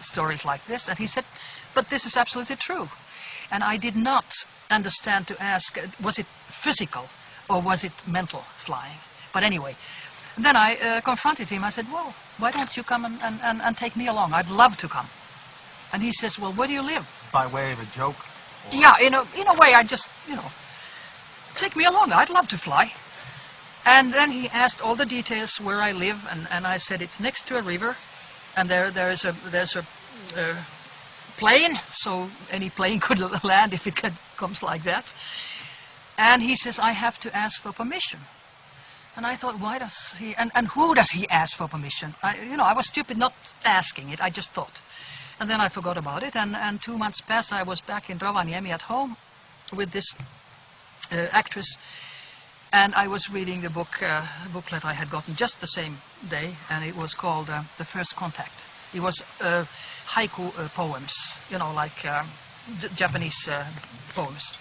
stories like this. And he said, but this is absolutely true. And I did not understand to ask, was it physical or was it mental flying? But anyway, then I confronted him. I said, well, why don't you come and take me along? I'd love to come. And he says, well, where do you live? By way of a joke? Or... Yeah, in a way, I just, take me along. I'd love to fly. And then he asked all the details where I live, and I said it's next to a river, and there's a plane, so any plane could land if it comes like that. And he says, I have to ask for permission. And I thought, why does he, and who does he ask for permission? I was stupid not asking it, I just thought. And then I forgot about it, and 2 months passed. I was back in Rovaniemi at home with this actress, and I was reading the booklet I had gotten just the same day, and it was called The First Contact. It was haiku poems, like Japanese poems.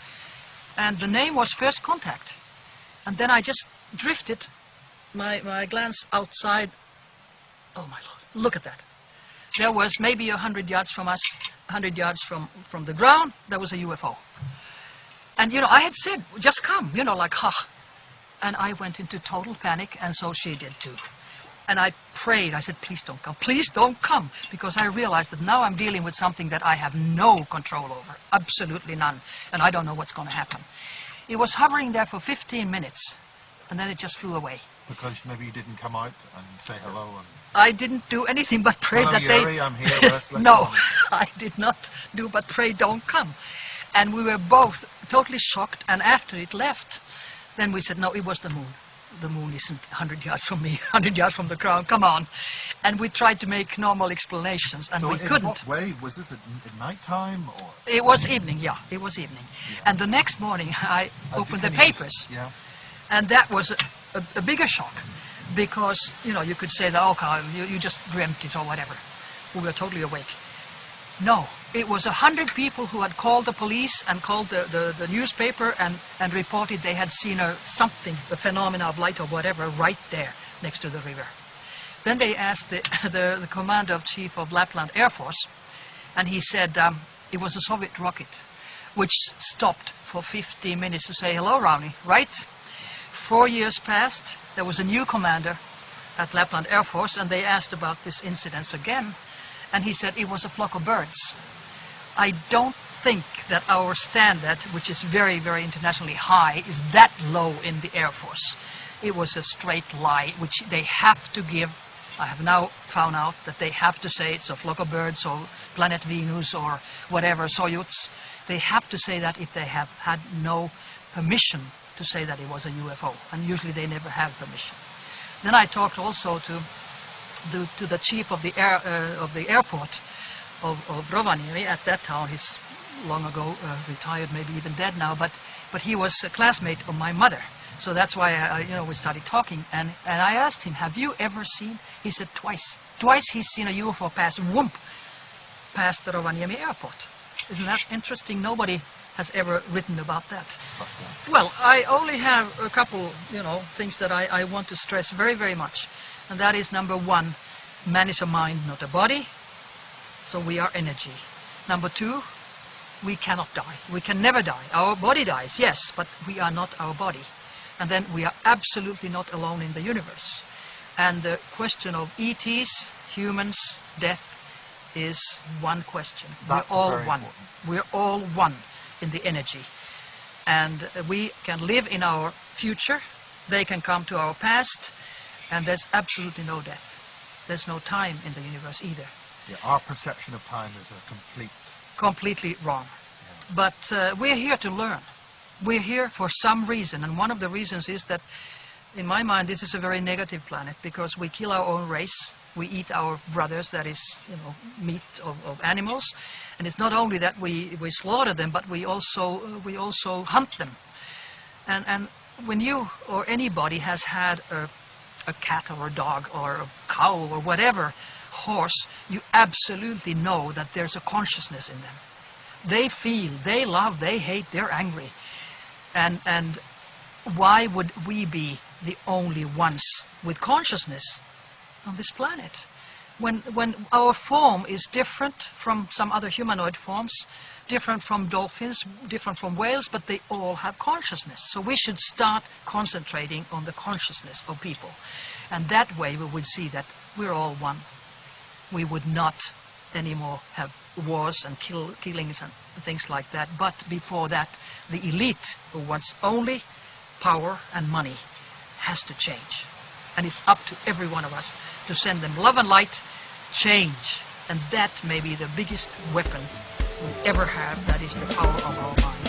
And the name was First Contact. And then I just drifted my glance outside. Oh my Lord, look at that. There was maybe 100 yards from us, 100 yards from the ground, there was a UFO. And, I had said, just come, like, ha. And I went into total panic, and so she did too. And I prayed, I said, please don't come, because I realized that now I'm dealing with something that I have no control over, absolutely none, and I don't know what's going to happen. It was hovering there for 15 minutes, and then it just flew away. Because maybe you didn't come out and say hello? And... I didn't do anything but pray hello, that Yuri, they... I'm here, let's No, I did not do but pray, don't come. And we were both totally shocked, and after it left, then we said, no, it was the moon. The moon isn't 100 yards from me, 100 yards from the ground, come on. And we tried to make normal explanations, and we couldn't. So in what way? Was this at night time? Or? It was evening, yeah, it was evening. Yeah. And the next morning I opened the papers, and that was a bigger shock, because, you could say that, okay, you just dreamt it or whatever. We were totally awake. No, it was 100 people who had called the police and called the newspaper and reported they had seen something, the phenomena of light or whatever, right there next to the river. Then they asked the commander-in-chief of Lapland Air Force, and he said it was a Soviet rocket, which stopped for 15 minutes to say, hello, Rauni, right? 4 years passed, there was a new commander at Lapland Air Force, and they asked about this incident again. And he said it was a flock of birds. I don't think that our standard, which is very, very internationally high, is that low in the Air Force. It was a straight lie, which they have to give. I have now found out that they have to say it's a flock of birds or planet Venus or whatever, Soyuz. They have to say that if they have had no permission to say that it was a UFO. And usually they never have permission. Then I talked also to the chief of the airport of Rovaniemi at that town. He's long ago retired, maybe even dead now, but he was a classmate of my mother. So that's why we started talking, and I asked him, have you ever seen? He said twice. Twice he's seen a UFO pass, whoomp, past the Rovaniemi airport. Isn't that interesting? Nobody has ever written about that. Well, I only have a couple, things that I want to stress very, very much. And that is, number one, man is a mind, not a body. So we are energy. Number two, we cannot die. We can never die. Our body dies, yes, but we are not our body. And then we are absolutely not alone in the universe. And the question of ETs, humans, death, is one question. That's we're all important. one. We're all one in the energy. And we can live in our future. They can come to our past. And there's absolutely no death. There's no time in the universe either. Yeah, our perception of time is completely wrong. Yeah. But we're here to learn. We're here for some reason, and one of the reasons is that, in my mind, this is a very negative planet, because we kill our own race. We eat our brothers, that is, meat of animals, and it's not only that we slaughter them, but we also hunt them. And when you or anybody has had a cat or a dog or a cow or whatever, horse, you absolutely know that there's a consciousness in them. They feel, they love, they hate, they're angry. And why would we be the only ones with consciousness on this planet? when our form is different from some other humanoid forms, different from dolphins, different from whales, but they all have consciousness. So we should start concentrating on the consciousness of people. And that way we would see that we're all one. We would not anymore have wars and killings and things like that. But before that, the elite who wants only power and money has to change. And it's up to every one of us to send them love and light, change. And that may be the biggest weapon we ever have. That is the power of our mind.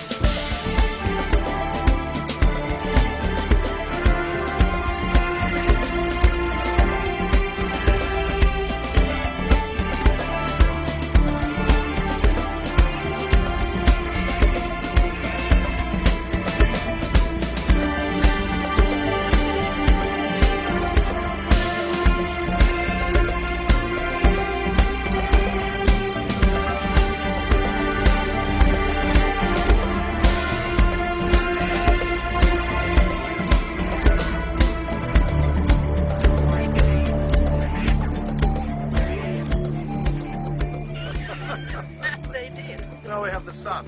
Now we have the sun.